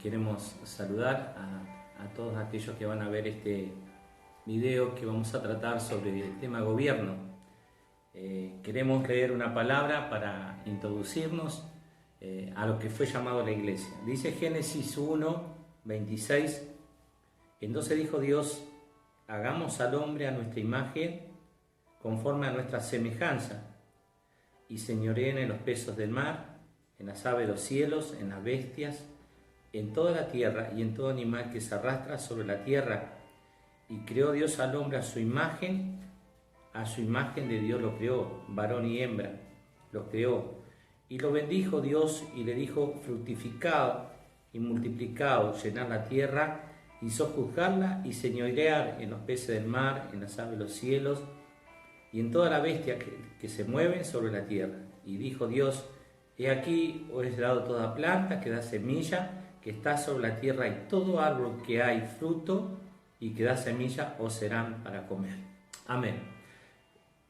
queremos saludar a todos aquellos que van a ver este video que vamos a tratar sobre el tema gobierno. Queremos leer una palabra para introducirnos a lo que fue llamado la iglesia. Dice Génesis 1, 26, entonces dijo Dios, hagamos al hombre a nuestra imagen, conforme a nuestra semejanza, y señoreen en los peces del mar, en las aves de los cielos, en las bestias, en toda la tierra y en todo animal que se arrastra sobre la tierra. Y creó Dios al hombre a su imagen de Dios lo creó, varón y hembra los creó. Y lo bendijo Dios y le dijo, fructificad y multiplicaos, llenad la tierra y sojuzgarla y señorear en los peces del mar, en las aves de los cielos y en toda la bestia que se mueven sobre la tierra. Y dijo Dios, he aquí os he dado toda planta que da semilla, que está sobre la tierra, y todo árbol que hay fruto y que da semilla os serán para comer. Amén.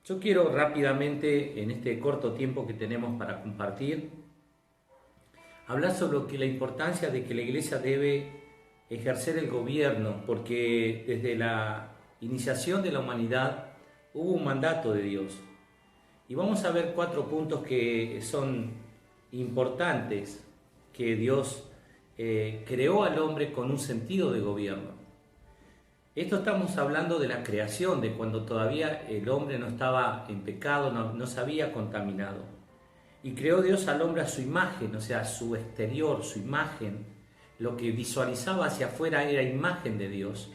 Yo quiero rápidamente, en este corto tiempo que tenemos para compartir, hablar sobre la importancia de que la iglesia debe ejercer el gobierno, porque desde la iniciación de la humanidad hubo un mandato de Dios. Y vamos a ver 4 puntos que son importantes, que Dios creó al hombre con un sentido de gobierno. Esto estamos hablando de la creación, de cuando todavía el hombre no estaba en pecado, no se había contaminado. Y creó Dios al hombre a su imagen, o sea, su exterior, su imagen, lo que visualizaba hacia afuera era imagen de Dios.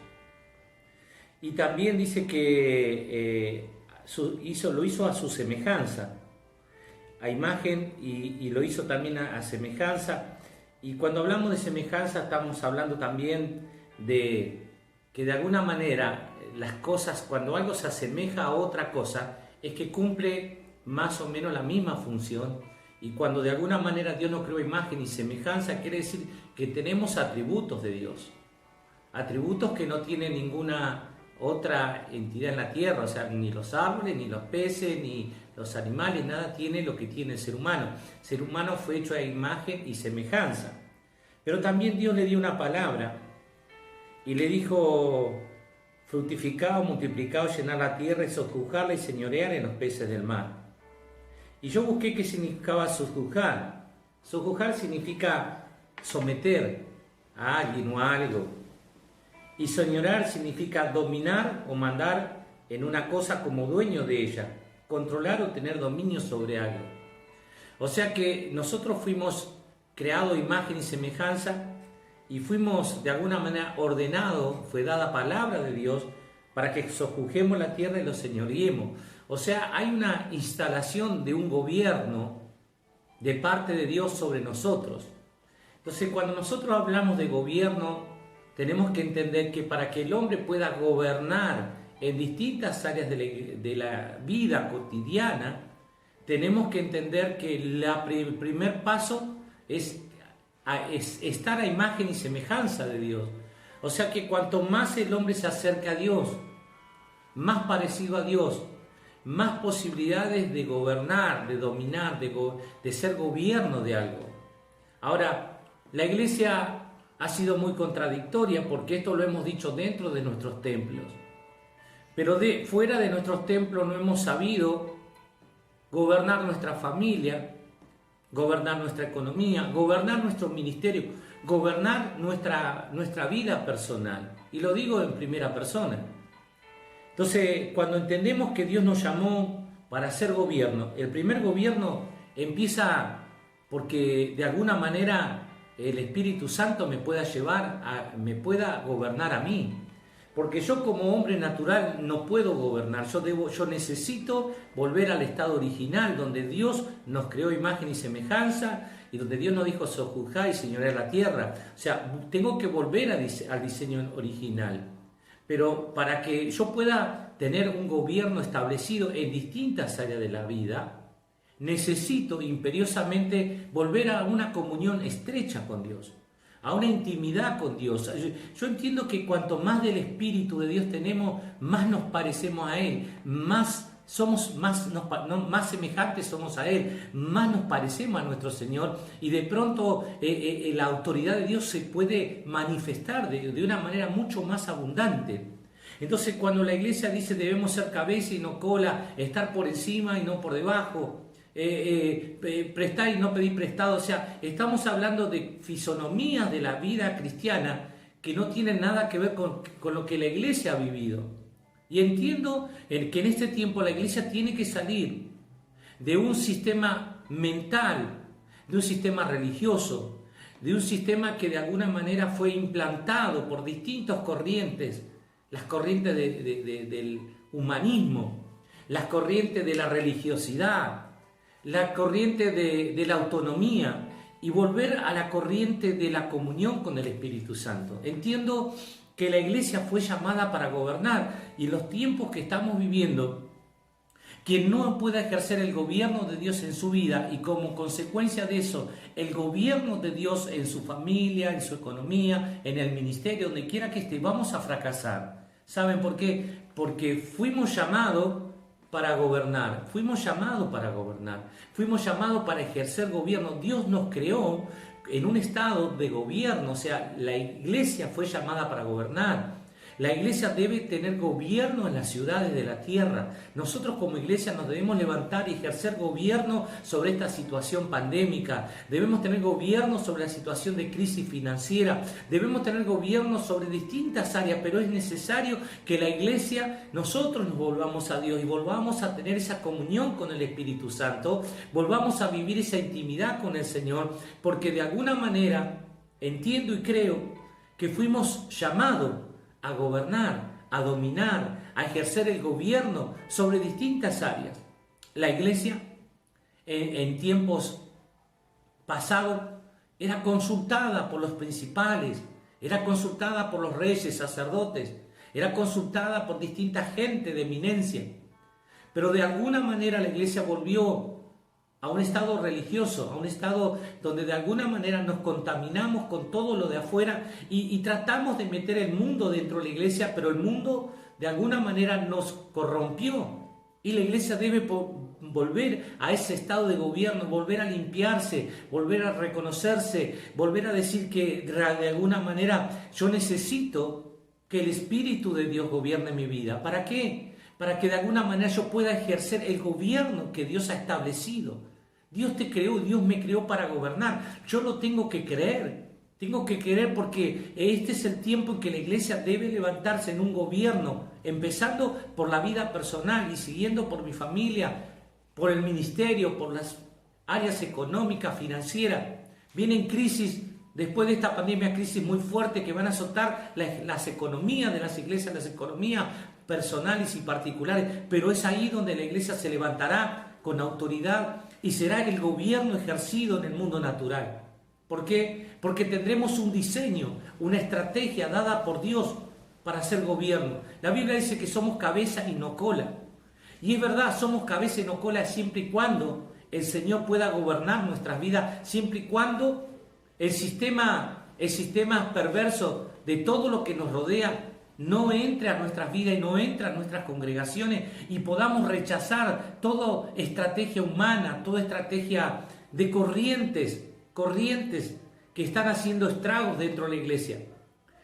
Y también dice que lo hizo a su semejanza, a imagen, y lo hizo también a semejanza. Y cuando hablamos de semejanza estamos hablando también de que de alguna manera las cosas, cuando algo se asemeja a otra cosa, es que cumple más o menos la misma función. Y cuando de alguna manera Dios nos creó imagen y semejanza, quiere decir que tenemos atributos de Dios. Atributos que no tiene ninguna otra entidad en la tierra, o sea, ni los árboles, ni los peces, ni los animales, nada tiene lo que tiene el ser humano. El ser humano fue hecho a imagen y semejanza. Pero también Dios le dio una palabra y le dijo, fructificad, multiplicad, llenad la tierra y sojuzgarla y señorear en los peces del mar. Y yo busqué qué significaba sojuzgar. Sojuzgar significa someter a alguien o a algo. Y señorear significa dominar o mandar en una cosa como dueño de ella, controlar o tener dominio sobre algo. O sea que nosotros fuimos creados imagen y semejanza y fuimos de alguna manera ordenados, fue dada palabra de Dios para que sojuzguemos la tierra y lo señoreemos. O sea, hay una instalación de un gobierno de parte de Dios sobre nosotros. Entonces, cuando nosotros hablamos de gobierno, tenemos que entender que para que el hombre pueda gobernar en distintas áreas de la vida cotidiana, tenemos que entender que el primer paso es estar a imagen y semejanza de Dios. O sea que cuanto más el hombre se acerca a Dios, más parecido a Dios, más posibilidades de gobernar, de dominar, de ser gobierno de algo. Ahora, la iglesia ha sido muy contradictoria porque esto lo hemos dicho dentro de nuestros templos. Pero fuera de nuestros templos no hemos sabido gobernar nuestra familia, gobernar nuestra economía, gobernar nuestro ministerio, gobernar nuestra vida personal. Y lo digo en primera persona. Entonces, cuando entendemos que Dios nos llamó para hacer gobierno, el primer gobierno empieza porque de alguna manera el Espíritu Santo me pueda gobernar a mí. Porque yo como hombre natural no puedo gobernar, yo necesito volver al estado original, donde Dios nos creó imagen y semejanza, y donde Dios nos dijo sojuzgar y señorear la tierra. O sea, tengo que volver al diseño original. Pero para que yo pueda tener un gobierno establecido en distintas áreas de la vida, necesito imperiosamente volver a una comunión estrecha con Dios, a una intimidad con Dios. Yo entiendo que cuanto más del Espíritu de Dios tenemos, más nos parecemos a Él, más más semejantes somos a Él, más nos parecemos a nuestro Señor, y de pronto la autoridad de Dios se puede manifestar de una manera mucho más abundante. Entonces, cuando la iglesia dice debemos ser cabeza y no cola, estar por encima y no por debajo, prestar y no pedir prestado, o sea, estamos hablando de fisonomías de la vida cristiana que no tienen nada que ver con lo que la iglesia ha vivido. Y entiendo que en este tiempo la iglesia tiene que salir de un sistema mental, de un sistema religioso, de un sistema que de alguna manera fue implantado por distintas corrientes, las corrientes del humanismo, las corrientes de la religiosidad, la corriente de la autonomía, y volver a la corriente de la comunión con el Espíritu Santo. Entiendo que la iglesia fue llamada para gobernar, y en los tiempos que estamos viviendo, quien no pueda ejercer el gobierno de Dios en su vida y como consecuencia de eso, el gobierno de Dios en su familia, en su economía, en el ministerio, donde quiera que esté, vamos a fracasar. ¿Saben por qué? Porque fuimos llamados para gobernar, fuimos llamados para ejercer gobierno. Dios nos creó en un estado de gobierno, o sea, la iglesia fue llamada para gobernar. La iglesia debe tener gobierno en las ciudades de la tierra. Nosotros como iglesia nos debemos levantar y ejercer gobierno sobre esta situación pandémica. Debemos tener gobierno sobre la situación de crisis financiera. Debemos tener gobierno sobre distintas áreas, pero es necesario que la iglesia, nosotros nos volvamos a Dios y volvamos a tener esa comunión con el Espíritu Santo, volvamos a vivir esa intimidad con el Señor, porque de alguna manera entiendo y creo que fuimos llamados a gobernar, a dominar, a ejercer el gobierno sobre distintas áreas. La iglesia en tiempos pasados era consultada por los principales, era consultada por los reyes, sacerdotes, era consultada por distinta gente de eminencia, pero de alguna manera la iglesia volvió a un estado religioso, a un estado donde de alguna manera nos contaminamos con todo lo de afuera y tratamos de meter el mundo dentro de la iglesia, pero el mundo de alguna manera nos corrompió, y la iglesia debe volver a ese estado de gobierno, volver a limpiarse, volver a reconocerse, volver a decir que de alguna manera yo necesito que el Espíritu de Dios gobierne mi vida. ¿Para qué? Para que de alguna manera yo pueda ejercer el gobierno que Dios ha establecido. Dios te creó, Dios me creó para gobernar. Yo lo tengo que creer porque este es el tiempo en que la iglesia debe levantarse en un gobierno, empezando por la vida personal y siguiendo por mi familia, por el ministerio, por las áreas económicas, financieras. Vienen crisis. Después de esta pandemia, crisis muy fuertes que van a azotar las economías de las iglesias, las economías personales y particulares, pero es ahí donde la iglesia se levantará con autoridad y será el gobierno ejercido en el mundo natural. ¿Por qué? Porque tendremos un diseño, una estrategia dada por Dios para hacer gobierno. La Biblia dice que somos cabeza y no cola. Y es verdad, somos cabeza y no cola siempre y cuando el Señor pueda gobernar nuestras vidas, siempre y cuando el sistema perverso de todo lo que nos rodea no entre a nuestras vidas y no entre a nuestras congregaciones, y podamos rechazar toda estrategia humana, toda estrategia de corrientes que están haciendo estragos dentro de la iglesia.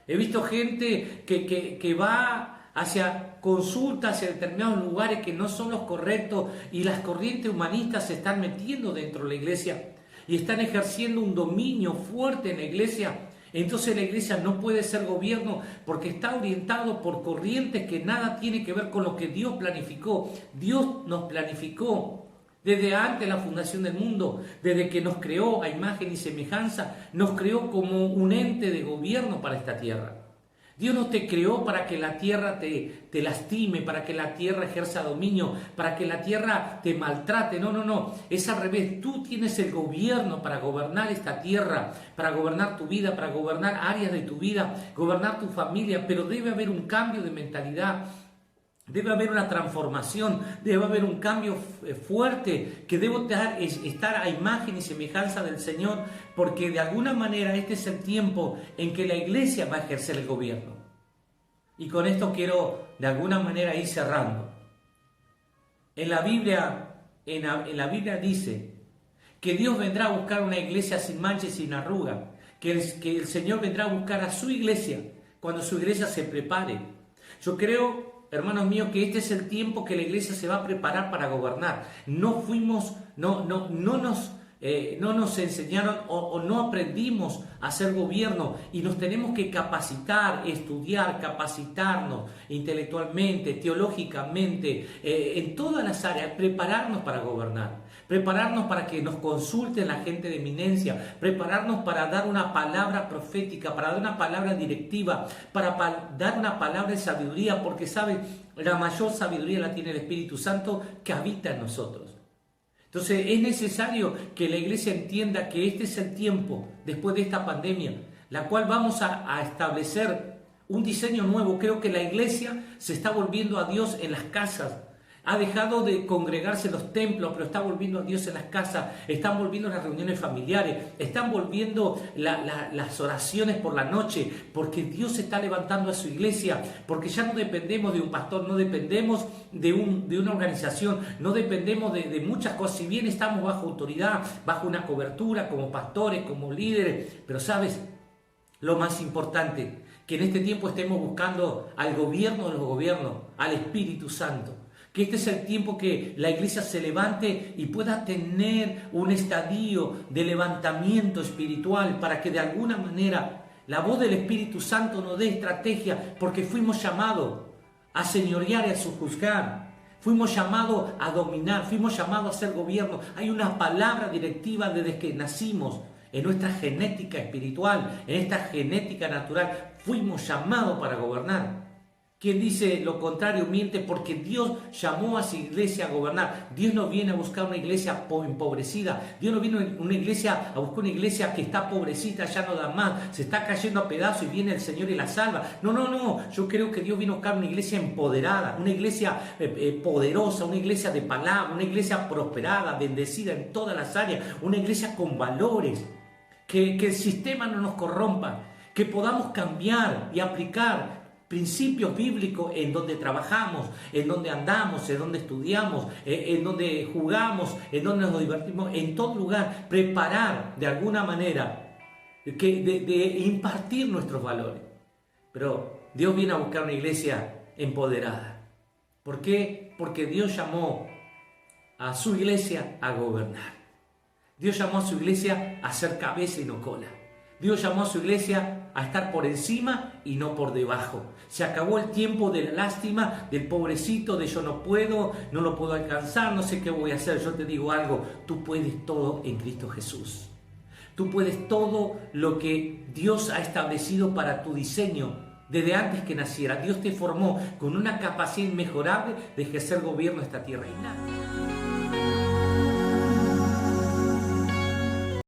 He visto gente que va hacia consultas, hacia determinados lugares que no son los correctos, y las corrientes humanistas se están metiendo dentro de la iglesia y están ejerciendo un dominio fuerte en la iglesia. Entonces la iglesia no puede ser gobierno porque está orientado por corrientes que nada tiene que ver con lo que Dios planificó. Dios nos planificó desde antes de la fundación del mundo, desde que nos creó a imagen y semejanza, nos creó como un ente de gobierno para esta tierra. Dios no te creó para que la tierra te lastime, para que la tierra ejerza dominio, para que la tierra te maltrate. No. Es al revés. Tú tienes el gobierno para gobernar esta tierra, para gobernar tu vida, para gobernar áreas de tu vida, gobernar tu familia. Pero debe haber un cambio de mentalidad. Debe haber una transformación, debe haber un cambio fuerte, que debo estar a imagen y semejanza del Señor, porque de alguna manera este es el tiempo en que la iglesia va a ejercer el gobierno. Y con esto quiero de alguna manera ir cerrando. En la Biblia dice que Dios vendrá a buscar una iglesia sin mancha y sin arruga, que el Señor vendrá a buscar a su iglesia cuando su iglesia se prepare. Yo creo, hermanos míos, que este es el tiempo que la iglesia se va a preparar para gobernar. No nos enseñaron o no aprendimos a hacer gobierno y nos tenemos que capacitar, estudiar, capacitarnos intelectualmente, teológicamente, en todas las áreas, prepararnos para gobernar, prepararnos para que nos consulten la gente de eminencia, prepararnos para dar una palabra profética, para dar una palabra directiva, para dar una palabra de sabiduría, porque saben, la mayor sabiduría la tiene el Espíritu Santo que habita en nosotros. Entonces es necesario que la iglesia entienda que este es el tiempo, después de esta pandemia, la cual vamos a establecer un diseño nuevo. Creo que la iglesia se está volviendo a Dios en las casas. Ha dejado de congregarse en los templos, pero está volviendo a Dios en las casas, están volviendo las reuniones familiares, están volviendo las oraciones por la noche, porque Dios está levantando a su iglesia, porque ya no dependemos de un pastor, no dependemos de una organización, no dependemos de muchas cosas, si bien estamos bajo autoridad, bajo una cobertura como pastores, como líderes, pero sabes, lo más importante, que en este tiempo estemos buscando al gobierno de los gobiernos, al Espíritu Santo. Que este es el tiempo que la iglesia se levante y pueda tener un estadio de levantamiento espiritual para que de alguna manera la voz del Espíritu Santo nos dé estrategia, porque fuimos llamados a señorear y a sojuzgar, fuimos llamados a dominar, fuimos llamados a hacer gobierno. Hay una palabra directiva desde que nacimos en nuestra genética espiritual, en esta genética natural, fuimos llamados para gobernar. Quien dice lo contrario miente, porque Dios llamó a su iglesia a gobernar. Dios no viene a buscar una iglesia empobrecida. Dios no viene a buscar una iglesia que está pobrecita, ya no da más, se está cayendo a pedazos y viene el Señor y la salva. No. Yo creo que Dios vino a buscar una iglesia empoderada, una iglesia poderosa, una iglesia de palabra, una iglesia prosperada, bendecida en todas las áreas, una iglesia con valores, que el sistema no nos corrompa, que podamos cambiar y aplicar principios bíblicos en donde trabajamos, en donde andamos, en donde estudiamos, en donde jugamos, en donde nos divertimos, en todo lugar, preparar de alguna manera de impartir nuestros valores. Pero Dios viene a buscar una iglesia empoderada. ¿Por qué? Porque Dios llamó a su iglesia a gobernar. Dios llamó a su iglesia a ser cabeza y no cola. Dios llamó a su iglesia a estar por encima y no por debajo. Se acabó el tiempo de la lástima, del pobrecito, de yo no puedo, no lo puedo alcanzar, no sé qué voy a hacer. Yo te digo algo, tú puedes todo en Cristo Jesús. Tú puedes todo lo que Dios ha establecido para tu diseño desde antes que naciera. Dios te formó con una capacidad inmejorable de ejercer gobierno en esta tierra.